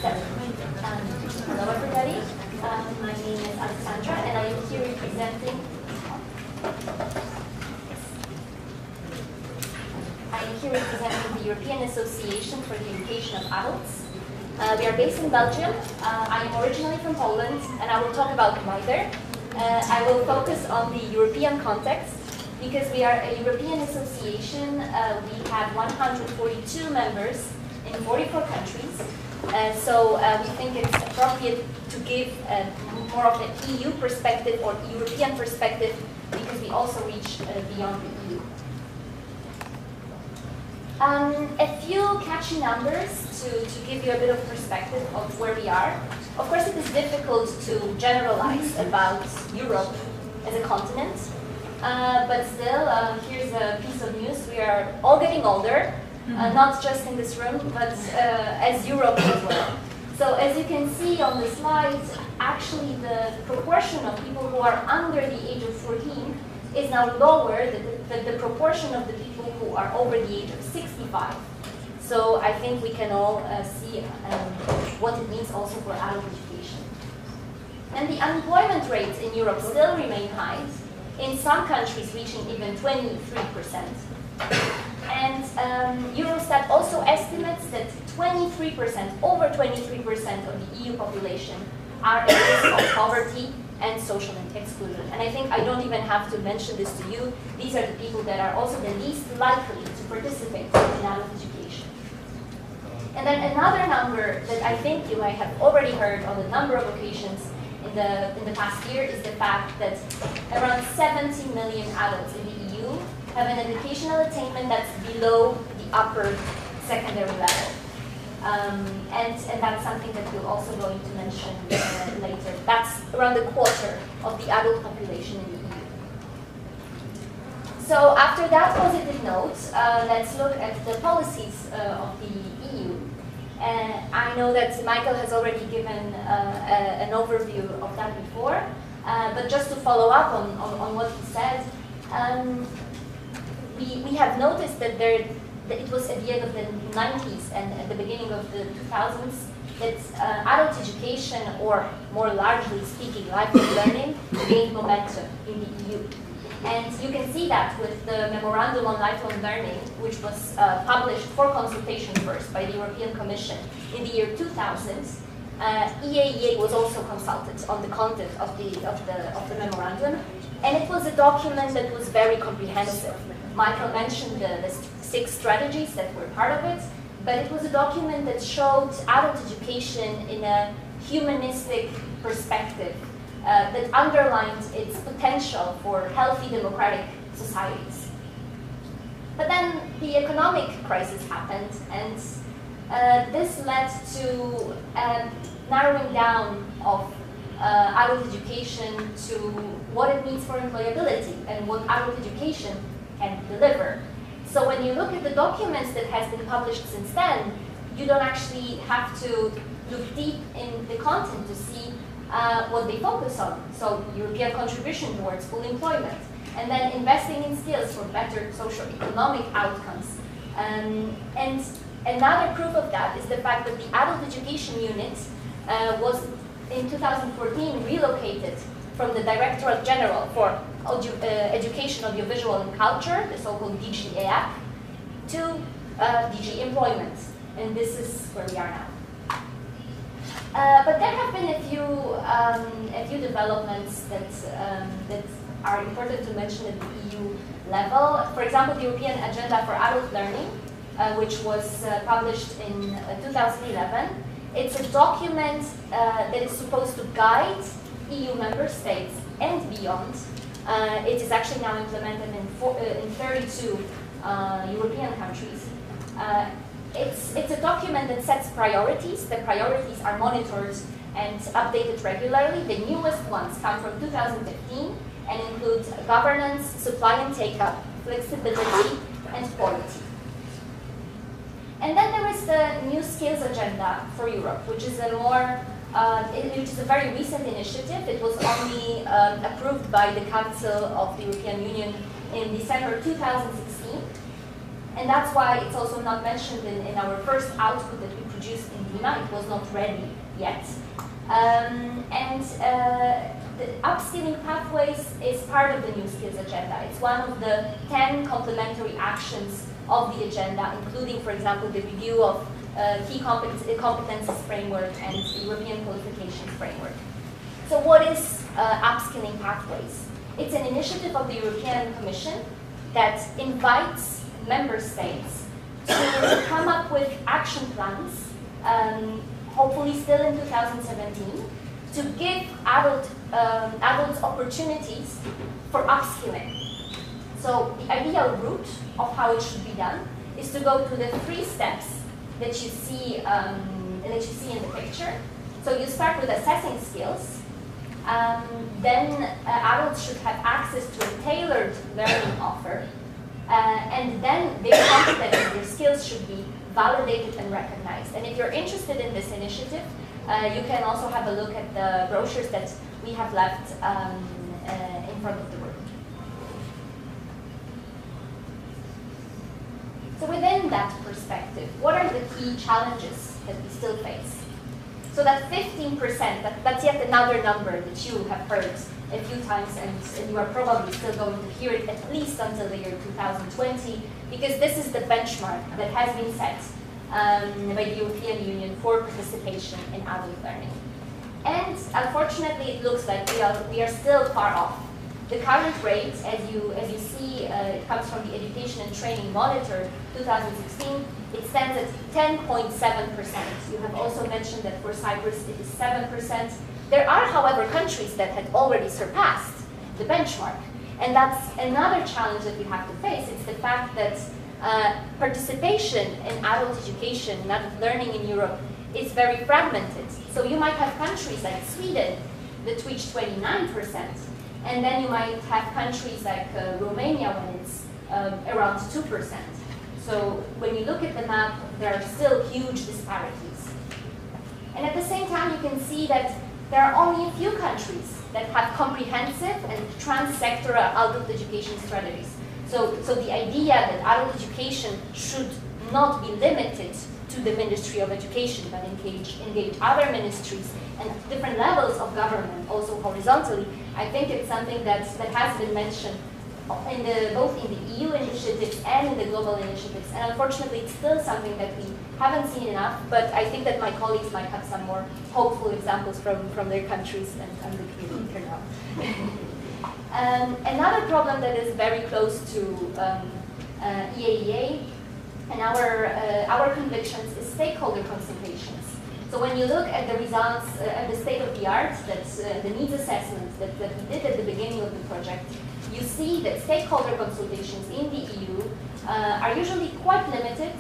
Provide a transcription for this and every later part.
Hello everybody, my name is Aleksandra and I am here representing the European Association for the Education of Adults. We are based in Belgium. I am originally from Poland and I will talk about why there. I will focus on the European context because we are a European association. We have 142 members in 44 countries. So we think it's appropriate to give more of an EU perspective or European perspective because we also reach beyond the EU. A few catchy numbers to give you a bit of perspective of where we are. Of course, it is difficult to generalize about Europe as a continent, but still, here's a piece of news. We are all getting older. Not just in this room, but as Europe as well. So as you can see on the slides, actually the proportion of people who are under the age of 14 is now lower than the proportion of the people who are over the age of 65. So I think we can all see what it means also for adult education. And the unemployment rates in Europe still remain high, in some countries reaching even 23%. And Eurostat also estimates that 23%, over 23% of the EU population are at risk of poverty and social exclusion. And I think I don't even have to mention this to you. These are the people that are also the least likely to participate in adult education. And then another number that I think you might have already heard on a number of occasions in the past year is the fact that around 70 million adults in the EU have an educational attainment that's below the upper secondary level. And that's something that we're also going to mention later. That's around a quarter of the adult population in the EU. So after that positive note, let's look at the policies of the EU. I know that Michael has already given an overview of that before, but just to follow up on what he said, we have noticed that it was at the end of the 90s and at the beginning of the 2000s that adult education, or more largely speaking, lifelong learning, gained momentum in the EU. And you can see that with the Memorandum on Lifelong Learning, which was published for consultation first by the European Commission in the year 2000. EAEA was also consulted on the content of the memorandum, and it was a document that was very comprehensive. Michael mentioned the 6 strategies that were part of it, but it was a document that showed adult education in a humanistic perspective that underlined its potential for healthy democratic societies. But then the economic crisis happened, and this led to narrowing down of adult education to what it means for employability and what adult education can deliver. So when you look at the documents that has been published since then, you don't actually have to look deep in the content to see what they focus on. So European contribution towards full employment, and then investing in skills for better socio-economic outcomes. And another proof of that is the fact that the Adult Education Unit was in 2014 relocated from the Directorate General for Education, Audiovisual and Culture, the so-called DG EAC, to DG Employment. And this is where we are now. But there have been a few developments that are important to mention at the EU level. For example, the European Agenda for Adult Learning, which was published in 2011. It's a document that is supposed to guide EU member states and beyond. It is actually now implemented in 32 European countries. It's a document that sets priorities. The priorities are monitored and updated regularly. The newest ones come from 2015 and include governance, supply and take-up, flexibility, and quality. And then there is the New Skills Agenda for Europe, which is a very recent initiative. It was only approved by the Council of the European Union in December 2016. And that's why it's also not mentioned in our first output that we produced introduced in DIMA. It was not ready yet. The upskilling pathways is part of the new skills agenda. It's one of the 10 complementary actions of the agenda, including, for example, the review of key competences framework and European qualifications framework. So what is upskilling pathways? It's an initiative of the European Commission that invites member states to come up with action plans, hopefully still in 2017, to give adults opportunities for upskilling. So the ideal route of how it should be done is to go through the 3 steps that you see in the picture. So you start with assessing skills. Then adults should have access to a tailored learning offer. And then their competences, their skills should be validated and recognized. And if you're interested in this initiative, you can also have a look at the brochures that we have left in front of the room. So within that perspective, what are the key challenges that we still face? So that 15%, that's yet another number that you have heard a few times, and you are probably still going to hear it at least until the year 2020, because this is the benchmark that has been set by the European Union for participation in adult learning. And unfortunately, it looks like we are still far off. The current rate, as you see, it comes from the Education and Training Monitor 2016, it stands at 10.7%. You have also mentioned that for Cyprus it is 7%. There are, however, countries that had already surpassed the benchmark. And that's another challenge that we have to face. It's the fact that participation in adult education, in adult learning in Europe, is very fragmented. So you might have countries like Sweden that reach 29%. And then you might have countries like Romania when it's around 2%. So when you look at the map, there are still huge disparities. And at the same time, you can see that there are only a few countries that have comprehensive and trans-sectoral adult education strategies. So the idea that adult education should not be limited to the Ministry of Education, but engage other ministries and different levels of government, also horizontally, I think it's something that has been mentioned both in the EU initiatives and in the global initiatives. And unfortunately, it's still something that we haven't seen enough, but I think that my colleagues might have some more hopeful examples from their countries, and I'm looking here now. Another problem that is very close to EAEA and our convictions is stakeholder consultations. So when you look at the results and the state of the art, that's the needs assessment that we did at the beginning of the project, you see that stakeholder consultations in the EU are usually quite limited,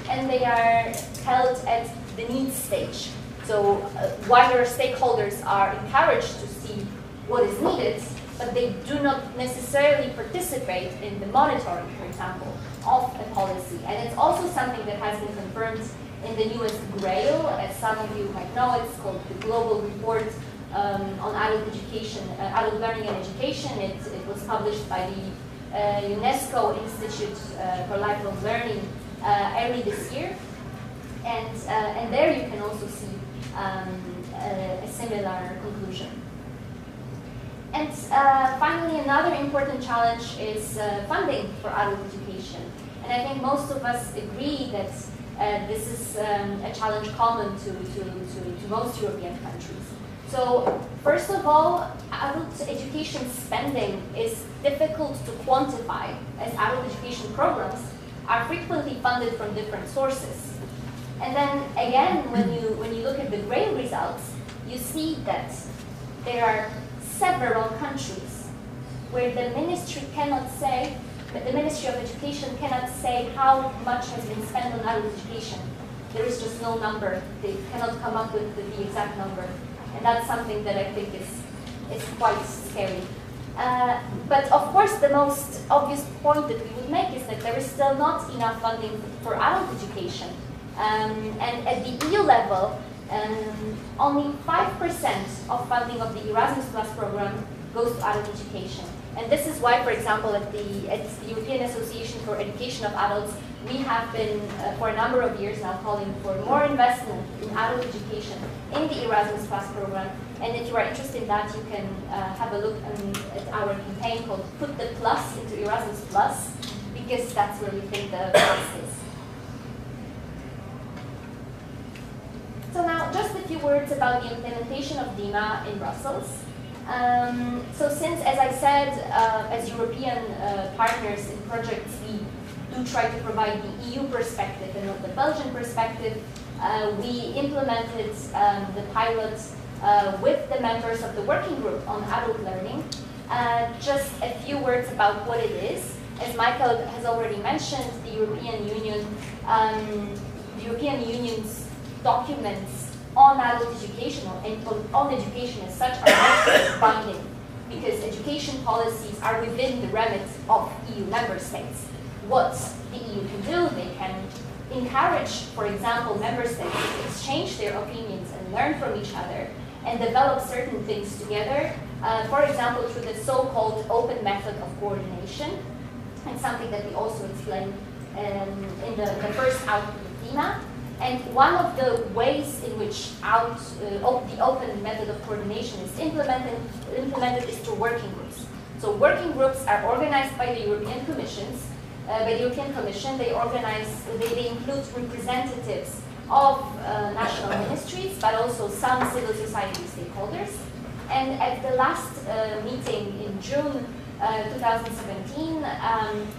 and they are held at the needs stage. So wider stakeholders are encouraged to see what is needed, but they do not necessarily participate in the monitoring, for example, of a policy. And it's also something that has been confirmed in the newest GRAIL, as some of you might know. It's called the Global Report on Adult Education, Adult Learning and Education. It was published by the UNESCO Institute for Lifelong Learning early this year. And there you can also see a similar conclusion. And finally, another important challenge is funding for adult education. And I think most of us agree that this is a challenge common to most European countries. So first of all, adult education spending is difficult to quantify, as adult education programs are frequently funded from different sources. And then again, when you look at the GRAIL results, you see that there are several countries where the ministry cannot say, but the Ministry of Education cannot say how much has been spent on adult education. There is just no number. They cannot come up with the exact number. And that's something that I think is quite scary. But of course, the most obvious point that we would make is that there is still not enough funding for adult education. And at the EU level, only 5% of funding of the Erasmus Plus program goes to adult education. And this is why, for example, at the European Association for Education of Adults, we have been, for a number of years now, calling for more investment in adult education in the Erasmus Plus program. And if you are interested in that, you can have a look at our campaign called Put the Plus into Erasmus Plus, because that's where we think the plus is. So now, just a few words about the implementation of DIMA in Brussels. So since, as I said, as European partners in projects, we do try to provide the EU perspective and not the Belgian perspective, we implemented the pilot with the members of the working group on adult learning. Just a few words about what it is. As Michael has already mentioned, the European Union's documents on adult education and on education as such are not binding, because education policies are within the remit of EU member states. What the EU can do, they can encourage, for example, member states to exchange their opinions and learn from each other and develop certain things together, for example, through the so-called open method of coordination, and something that we also explained in the first output of DIMA. And one of the ways in which the open method of coordination is implemented is through working groups. So working groups are organized by the European Commission. They include representatives of national ministries, but also some civil society stakeholders. And at the last meeting in June 2017,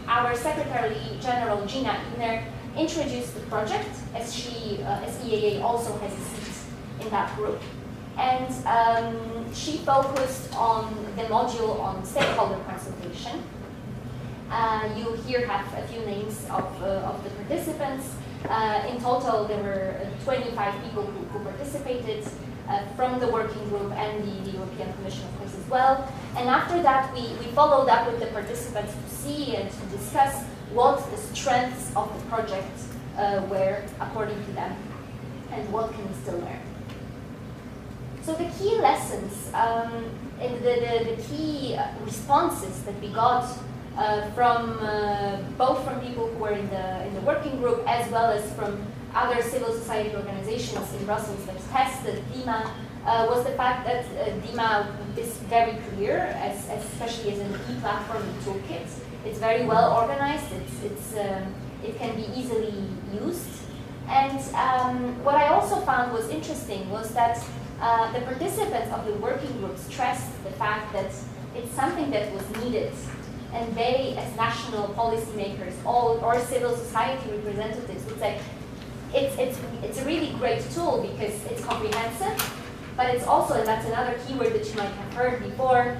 our Secretary General Gina Igner introduced the project, as EAA also has a seat in that group. And she focused on the module on stakeholder consultation. You here have a few names of the participants. In total, there were 25 people who participated from the working group and the European Commission, of course, as well. And after that, we followed up with the participants to see and to discuss what the strengths of the project were according to them, and what can we still learn. So the key lessons and the key responses that we got from both from people who were in the working group as well as from other civil society organizations in Brussels that tested DIMA was the fact that DIMA is very clear, especially as an e-platform and toolkit. It's very well organized. It can be easily used. And what I also found was interesting was that the participants of the working group stressed the fact that it's something that was needed. And they, as national policymakers or civil society representatives, would say, it's a really great tool because it's comprehensive, but it's also, and that's another keyword that you might have heard before,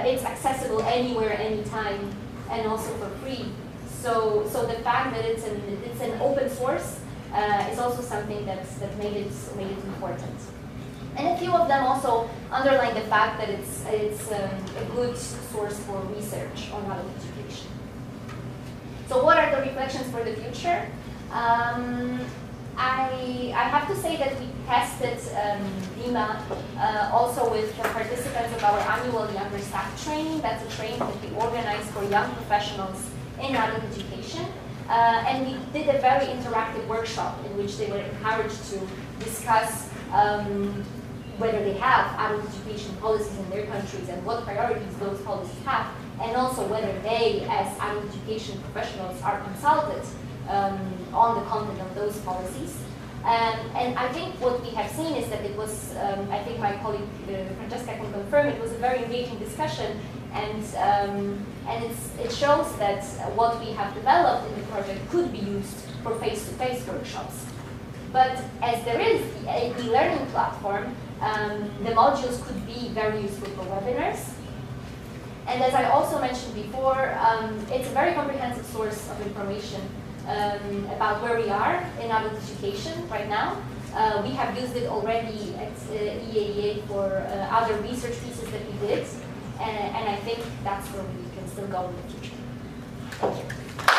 it's accessible anywhere, anytime, and also for free. So the fact that it's an open source is also something that made it important. And a few of them also underline the fact that it's a good source for research on adult education. So what are the reflections for the future? I have to say that we tested DIMA also with the participants of our annual Younger Staff Training. That's a training that we organize for young professionals in adult education. And we did a very interactive workshop in which they were encouraged to discuss whether they have adult education policies in their countries and what priorities those policies have, and also whether they, as adult education professionals, are consulted on the content of those policies. And I think what we have seen is that it was, I think my colleague Francesca can confirm, it was a very engaging discussion, and it shows that what we have developed in the project could be used for face-to-face workshops. But as there is the e-learning platform, the modules could be very useful for webinars. And as I also mentioned before, it's a very comprehensive source of information about where we are in adult education right now. We have used it already at EAEA for other research pieces that we did, and I think that's where we can still go in the future. Thank you.